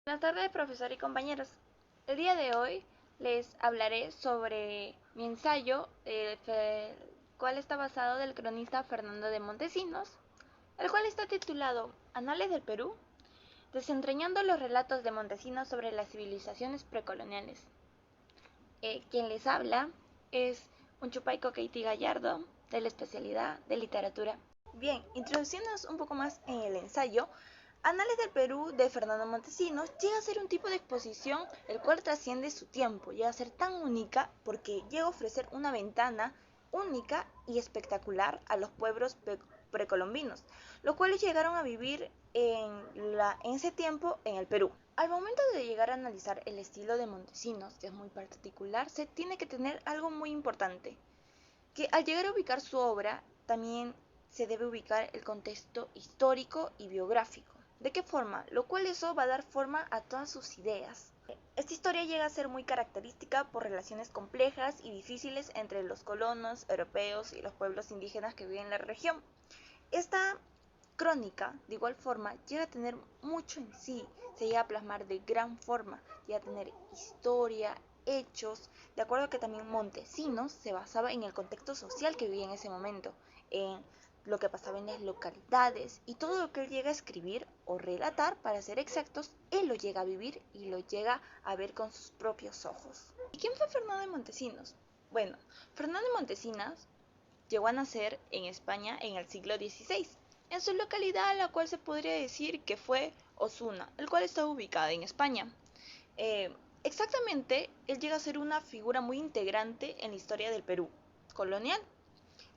Buenas tardes, profesor y compañeros. El día de hoy les hablaré sobre mi ensayo, el cual está basado del cronista Fernando de Montesinos, el cual está titulado Anales del Perú, desentrañando los relatos de Montesinos sobre las civilizaciones precoloniales. Quien les habla es un Chupaico Keiti Gallardo, de la especialidad de literatura. Bien, introduciéndonos un poco más en el ensayo, Anales del Perú de Fernando Montesinos llega a ser un tipo de exposición el cual trasciende su tiempo, llega a ser tan única porque llega a ofrecer una ventana única y espectacular a los pueblos precolombinos, los cuales llegaron a vivir en ese tiempo en el Perú. Al momento de llegar a analizar el estilo de Montesinos, que es muy particular, se tiene que tener algo muy importante, que al llegar a ubicar su obra también se debe ubicar el contexto histórico y biográfico. ¿De qué forma? Lo cual eso va a dar forma a todas sus ideas. Esta historia llega a ser muy característica por relaciones complejas y difíciles entre los colonos europeos y los pueblos indígenas que viven en la región. Esta crónica, de igual forma, llega a tener mucho en sí, se llega a plasmar de gran forma, llega a tener historia, hechos, de acuerdo a que también Montesinos se basaba en el contexto social que vivía en ese momento, en lo que pasaba en las localidades y todo lo que él llega a escribir o relatar, para ser exactos, él lo llega a vivir y lo llega a ver con sus propios ojos. ¿Y quién fue Fernando de Montesinos? Bueno, Fernando de Montesinos llegó a nacer en España en el siglo XVI, en su localidad, la cual se podría decir que fue Osuna, el cual está ubicada en España. Exactamente, él llega a ser una figura muy integrante en la historia del Perú colonial,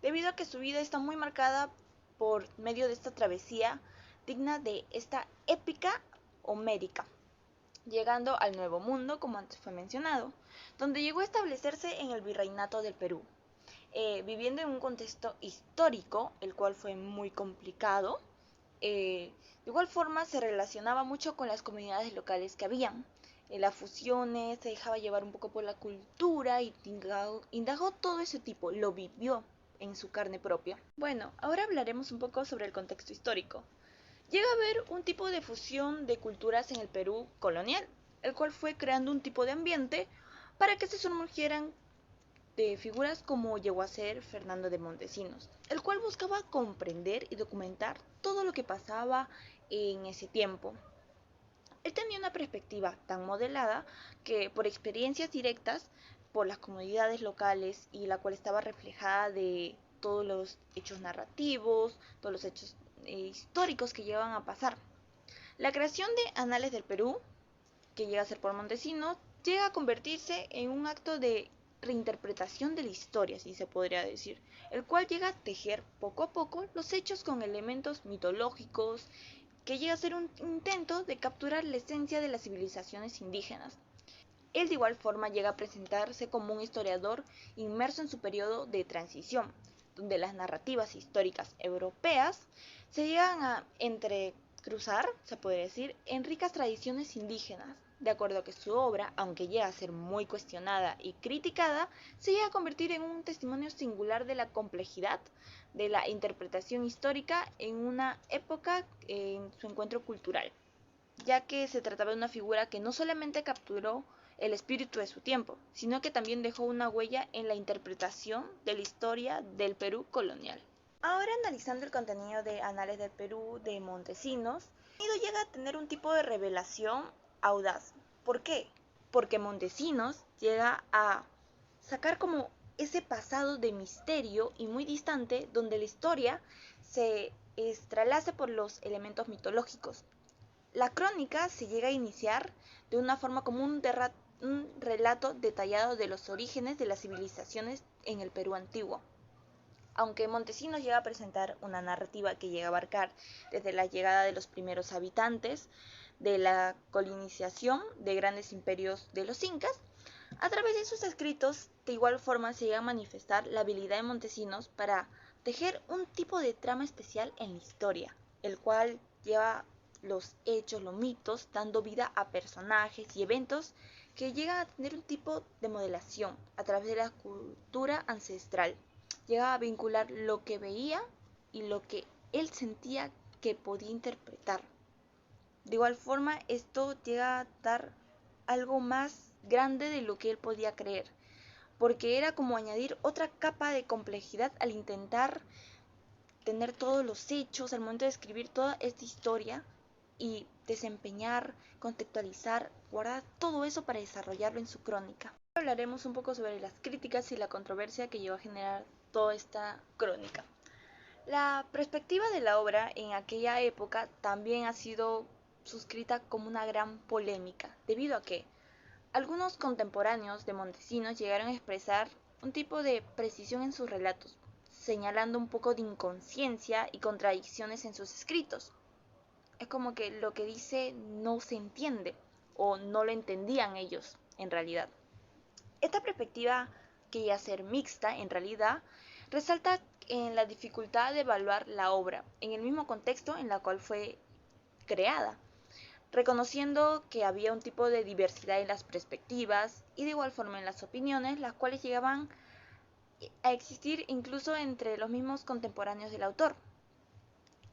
debido a que su vida está muy marcada por medio de esta travesía digna de esta épica homérica, llegando al Nuevo Mundo, como antes fue mencionado, donde llegó a establecerse en el virreinato del Perú, viviendo en un contexto histórico, el cual fue muy complicado. De igual forma se relacionaba mucho con las comunidades locales que habían. Las fusiones, se dejaba llevar un poco por la cultura y indagó todo ese tipo, lo vivió en su carne propia. Bueno, ahora hablaremos un poco sobre el contexto histórico. Llega a haber un tipo de fusión de culturas en el Perú colonial, el cual fue creando un tipo de ambiente para que se sumergieran de figuras como llegó a ser Fernando de Montesinos, el cual buscaba comprender y documentar todo lo que pasaba en ese tiempo. Él tenía una perspectiva tan modelada que, por experiencias directas por las comunidades locales, y la cual estaba reflejada de todos los hechos narrativos, todos los hechos históricos que llevan a pasar. La creación de Anales del Perú, que llega a ser por Montesinos, llega a convertirse en un acto de reinterpretación de la historia, si se podría decir, el cual llega a tejer poco a poco los hechos con elementos mitológicos, que llega a ser un intento de capturar la esencia de las civilizaciones indígenas. Él de igual forma llega a presentarse como un historiador inmerso en su periodo de transición, donde las narrativas históricas europeas se llegan a entrecruzar, se puede decir, en ricas tradiciones indígenas, de acuerdo a que su obra, aunque llega a ser muy cuestionada y criticada, se llega a convertir en un testimonio singular de la complejidad de la interpretación histórica en una época en su encuentro cultural, ya que se trataba de una figura que no solamente capturó el espíritu de su tiempo, sino que también dejó una huella en la interpretación de la historia del Perú colonial. Ahora, analizando el contenido de Anales del Perú de Montesinos, llega a tener un tipo de revelación audaz. ¿Por qué? Porque Montesinos llega a sacar como ese pasado de misterio y muy distante, donde la historia se estralace por los elementos mitológicos. La crónica se llega a iniciar de una forma como un relato detallado de los orígenes de las civilizaciones en el Perú antiguo. Aunque Montesinos llega a presentar una narrativa que llega a abarcar desde la llegada de los primeros habitantes, de la colonización de grandes imperios de los incas, a través de sus escritos de igual forma se llega a manifestar la habilidad de Montesinos para tejer un tipo de trama especial en la historia, el cual lleva los hechos, los mitos, dando vida a personajes y eventos que llegan a tener un tipo de modelación a través de la cultura ancestral. Llega a vincular lo que veía y lo que él sentía que podía interpretar. De igual forma, esto llega a dar algo más grande de lo que él podía creer, porque era como añadir otra capa de complejidad al intentar tener todos los hechos al momento de escribir toda esta historia y desempeñar, contextualizar, guardar todo eso para desarrollarlo en su crónica. Hablaremos un poco sobre las críticas y la controversia que llevó a generar toda esta crónica. La perspectiva de la obra en aquella época también ha sido suscrita como una gran polémica, debido a que algunos contemporáneos de Montesinos llegaron a expresar un tipo de precisión en sus relatos, señalando un poco de inconsciencia y contradicciones en sus escritos. Es como que lo que dice no se entiende o no lo entendían ellos en realidad. Esta perspectiva, que llega a ser mixta en realidad, resalta en la dificultad de evaluar la obra en el mismo contexto en la cual fue creada, reconociendo que había un tipo de diversidad en las perspectivas y de igual forma en las opiniones, las cuales llegaban a existir incluso entre los mismos contemporáneos del autor.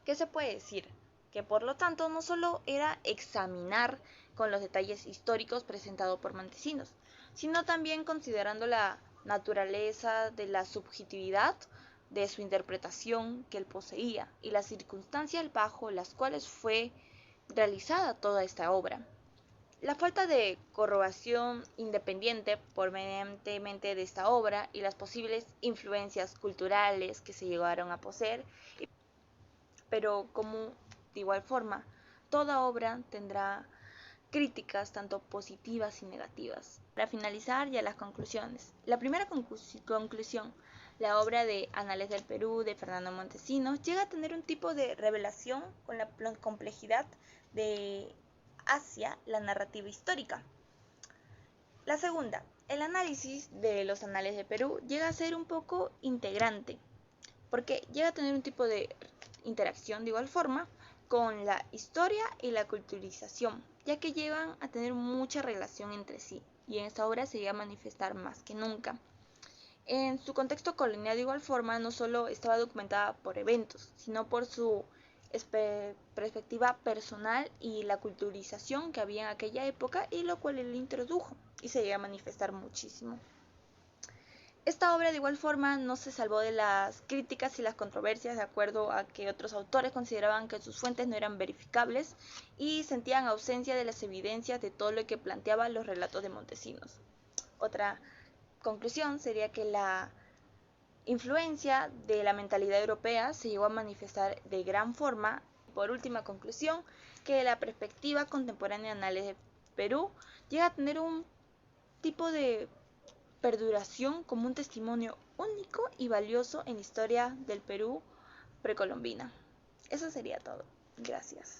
¿Qué se puede decir? Que por lo tanto no solo era examinar con los detalles históricos presentados por Montesinos, sino también considerando la naturaleza de la subjetividad de su interpretación que él poseía y las circunstancias bajo las cuales fue realizada toda esta obra. La falta de corroboración independiente por mediante de esta obra y las posibles influencias culturales que se llegaron a poseer, pero como de igual forma, toda obra tendrá críticas tanto positivas y negativas. Para finalizar ya las conclusiones. La primera conclusión, la obra de Anales del Perú de Fernando Montesinos llega a tener un tipo de revelación con la complejidad de hacia la narrativa histórica. La segunda, el análisis de los Anales del Perú llega a ser un poco integrante, porque llega a tener un tipo de interacción de igual forma con la historia y la culturización, ya que llevan a tener mucha relación entre sí, y en esta obra se llega a manifestar más que nunca. En su contexto colonial de igual forma no solo estaba documentada por eventos, sino por su perspectiva personal y la culturización que había en aquella época, y lo cual él introdujo y se llega a manifestar muchísimo. Esta obra de igual forma no se salvó de las críticas y las controversias, de acuerdo a que otros autores consideraban que sus fuentes no eran verificables y sentían ausencia de las evidencias de todo lo que planteaban los relatos de Montesinos. Otra conclusión sería que la influencia de la mentalidad europea se llegó a manifestar de gran forma. Por última conclusión, que la perspectiva contemporánea de Anales de Perú llega a tener un tipo de perduración como un testimonio único y valioso en la historia del Perú precolombina. Eso sería todo. Gracias.